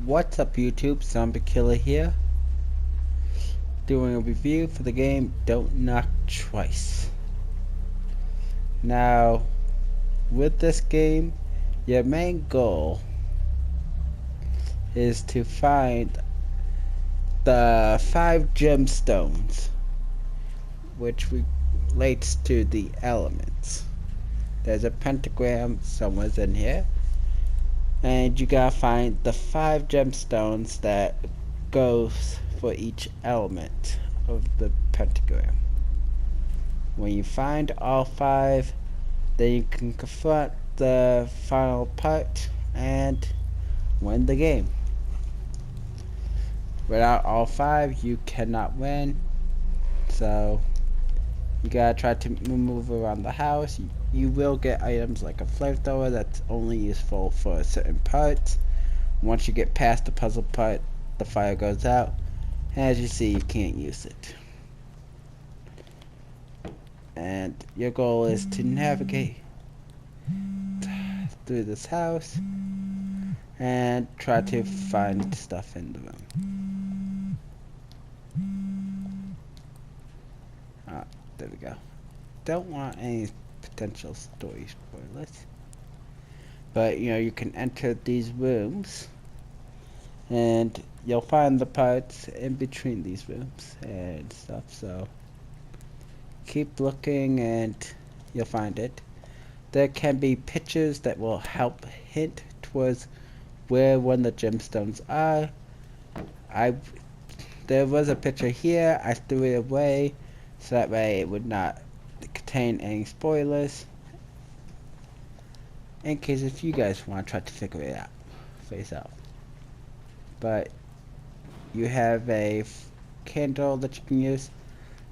What's up YouTube, Zombie here, doing a review for the game Don't Knock Twice. Now, with this game, your main goal is to find the 5 gemstones, which relates to the elements. There's a pentagram somewhere in here, and you gotta find the 5 gemstones that goes for each element of the pentagram. When you find all 5, then you can confront the final part and win the game. Without all 5, you cannot win, so you gotta try to move around the house. You will get items like a flamethrower that's only useful for certain parts. Once you get past the puzzle part, the fire goes out, and as you see, you can't use it. And your goal is to navigate through this house and try to find stuff in the room. There we go. Don't want any potential story spoilers, but you can enter these rooms and you'll find the parts in between these rooms and stuff, so keep looking and you'll find it. There can be pictures that will help hint towards where one of the gemstones are. There was a picture here, I threw it away so that way it would not contain any spoilers, in case if you guys want to try to figure it out for yourself. But you have a candle that you can use.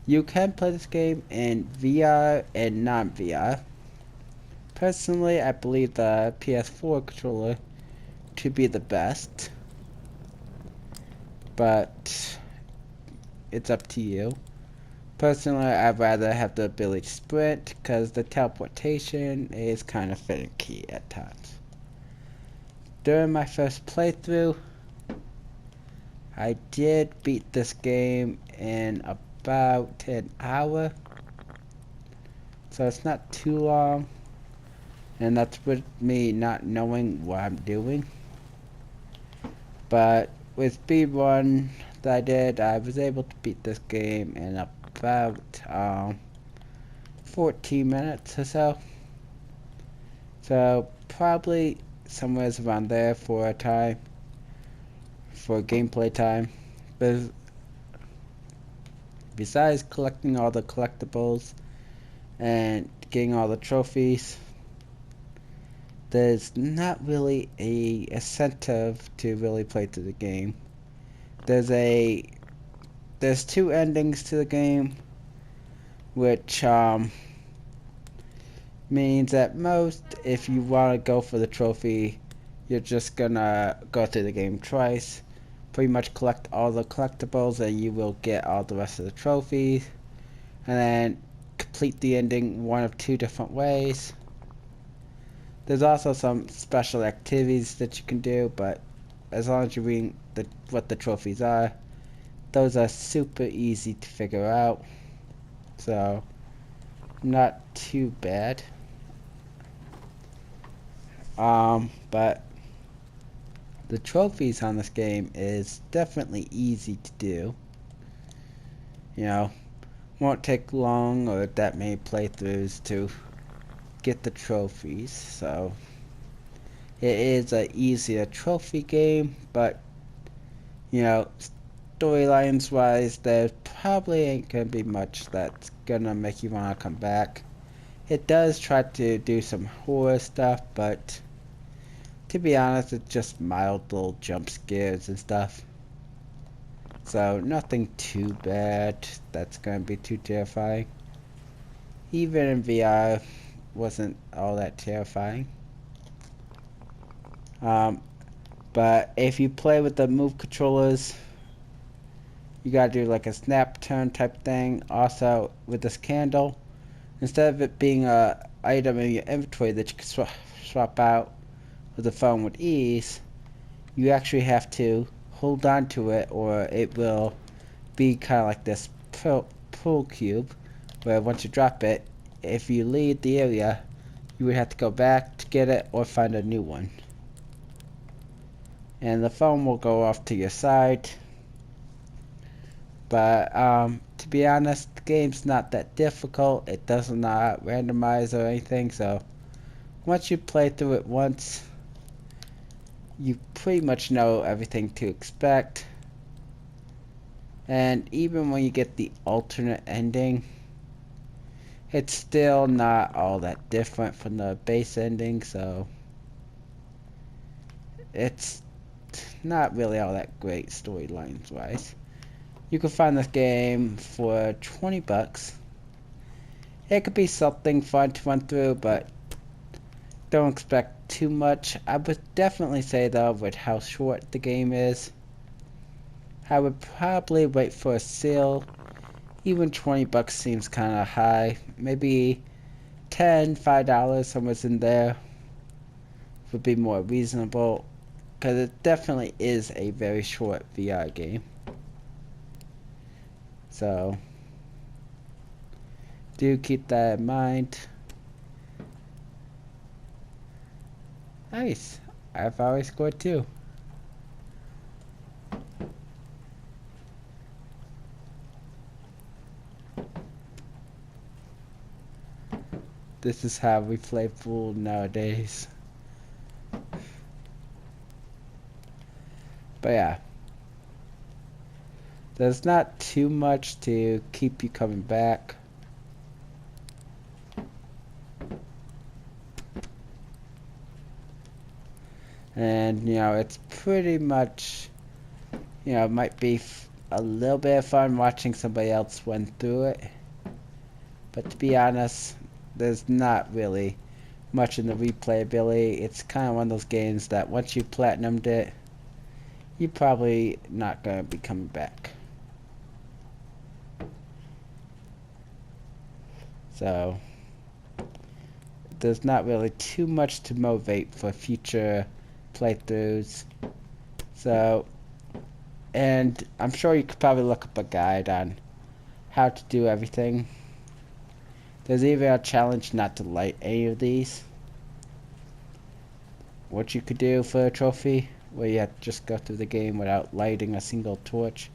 You can play this game in VR and non-VR. Personally, I believe the PS4 controller to be the best, but it's up to you. Personally, I'd rather have the ability to sprint, because the teleportation is kind of finicky at times. During my first playthrough, I did beat this game in about an hour, so it's not too long, and that's with me not knowing what I'm doing. But with speedrun that I did, I was able to beat this game in about 14 minutes or so. So probably somewhere around there for gameplay time. But besides collecting all the collectibles and getting all the trophies, there's not really a incentive to really play through the game. There's 2 endings to the game, which means at most, if you want to go for the trophy, you're just gonna go through the game twice, pretty much collect all the collectibles, and you will get all the rest of the trophies, and then complete the ending one of 2 different ways. There's also some special activities that you can do, but as long as you read what the trophies are, those are super easy to figure out, so not too bad. But the trophies on this game is definitely easy to do. Won't take long or that many playthroughs to get the trophies, so it is a easier trophy game, but storylines wise, there probably ain't gonna be much that's gonna make you wanna come back. It does try to do some horror stuff, but to be honest, it's just mild little jump scares and stuff, so nothing too bad that's gonna be too terrifying. Even in VR wasn't all that terrifying. But if you play with the move controllers, you gotta do like a snap turn type thing. Also with this candle, instead of it being a item in your inventory that you can swap out with the phone with ease, you actually have to hold on to it, or it will be kind of like this pull cube, where once you drop it, if you leave the area, you would have to go back to get it or find a new one. And the phone will go off to your side. But to be honest, the game's not that difficult. It does not randomize or anything, so once you play through it once, you pretty much know everything to expect. And even when you get the alternate ending, it's still not all that different from the base ending, so it's not really all that great storylines wise. You can find this game for 20 bucks. It could be something fun to run through, but don't expect too much. I would definitely say though, with how short the game is, I would probably wait for a sale. Even 20 bucks seems kind of high. Maybe $5 somewhere in there would be more reasonable, because it definitely is a very short VR game. So do keep that in mind. Nice. I've always scored too. This is how we play pool nowadays. But yeah, there's not too much to keep you coming back. And, you know, it's pretty much, you know, it might be a little bit of fun watching somebody else run through it. But to be honest, there's not really much in the replayability. It's kind of one of those games that once you platinumed it, you're probably not going to be coming back. So there's not really too much to motivate for future playthroughs. So, and I'm sure you could probably look up a guide on how to do everything. There's even a challenge not to light any of these. What you could do for a trophy, where you have to just go through the game without lighting a single torch,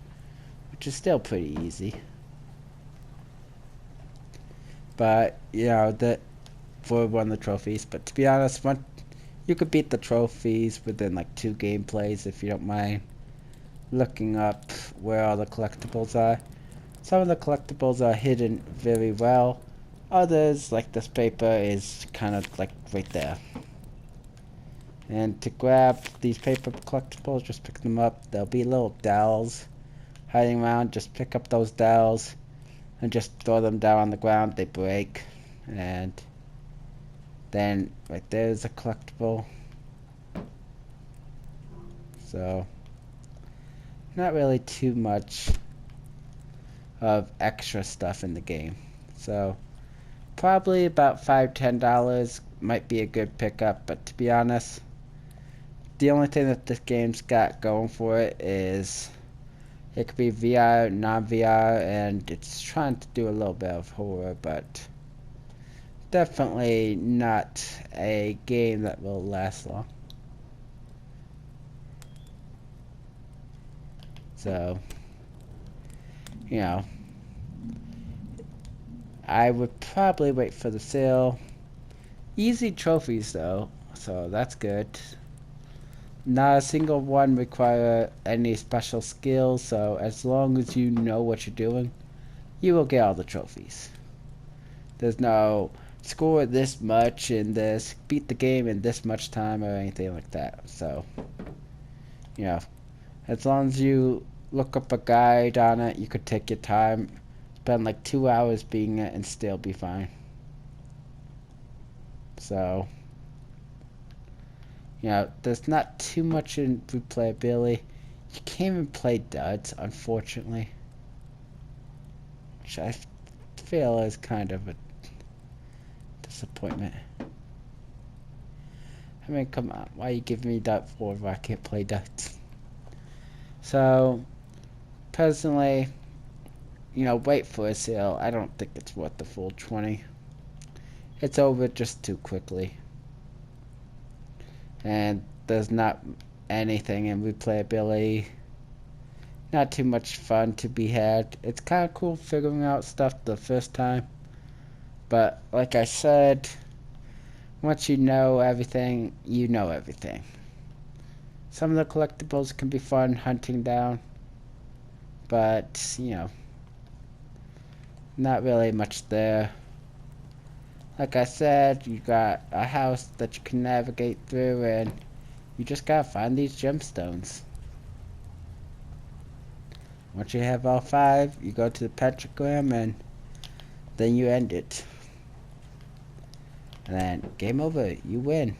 which is still pretty easy. But, you know, that for one of the trophies. But to be honest, you could beat the trophies within like 2 gameplays if you don't mind looking up where all the collectibles are. Some of the collectibles are hidden very well. Others, like this paper, is kind of like right there. And to grab these paper collectibles, just pick them up. There'll be little dowels hiding around. Just pick up those dowels and just throw them down on the ground. They break. And then right there's a collectible. So not really too much of extra stuff in the game. So probably about $5-10 might be a good pickup, but to be honest, the only thing that this game's got going for it is it could be VR, non-VR, and it's trying to do a little bit of horror, but definitely not a game that will last long. So, you know, I would probably wait for the sale. Easy trophies though, so that's good. Not a single one require any special skills, so as long as you know what you're doing, you will get all the trophies. There's no score this much in this, beat the game in this much time, or anything like that. So, you know, as long as you look up a guide on it, you could take your time, spend like 2 hours beating it, and still be fine. So, you know, there's not too much in replayability. You can't even play duds, unfortunately, which I feel is kind of a disappointment. I I mean, come on. Why are you giving me dart 4 if I can't play darts? So, personally, wait for a sale. I don't think it's worth the full 20. It's over just too quickly. And there's not anything in replayability. Not too much fun to be had. It's kind of cool figuring out stuff the first time. But, like I said, once you know everything, you know everything. Some of the collectibles can be fun hunting down. But, not really much there. Like I said, you got a house that you can navigate through, and you just gotta find these gemstones. Once you have all 5, you go to the pentagram, and then you end it. And then, game over, you win.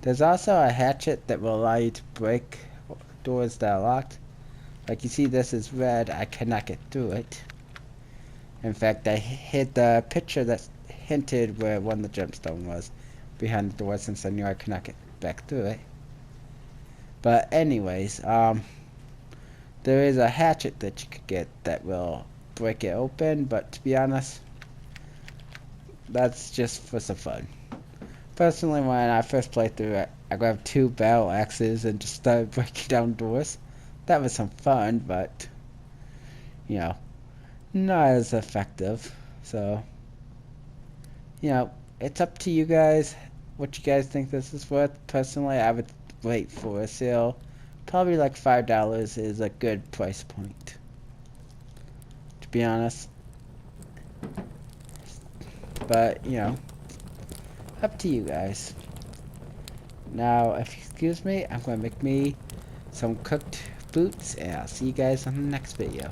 There's also a hatchet that will allow you to break doors that are locked. Like you see, this is red, I cannot get through it. In fact, I hid the picture that hinted where one of the gemstone was behind the door, since I knew I could not get back through it. But anyways, there is a hatchet that you could get that will break it open, but to be honest, that's just for some fun. Personally, when I first played through it, I grabbed 2 battle axes and just started breaking down doors. That was some fun, but, not as effective. So, it's up to you guys what you guys think this is worth. Personally, I would wait for a sale. Probably like $5 is a good price point, to be honest. But, up to you guys. Now, if you excuse me, I'm going to make me some cooked boots, and I'll see you guys on the next video.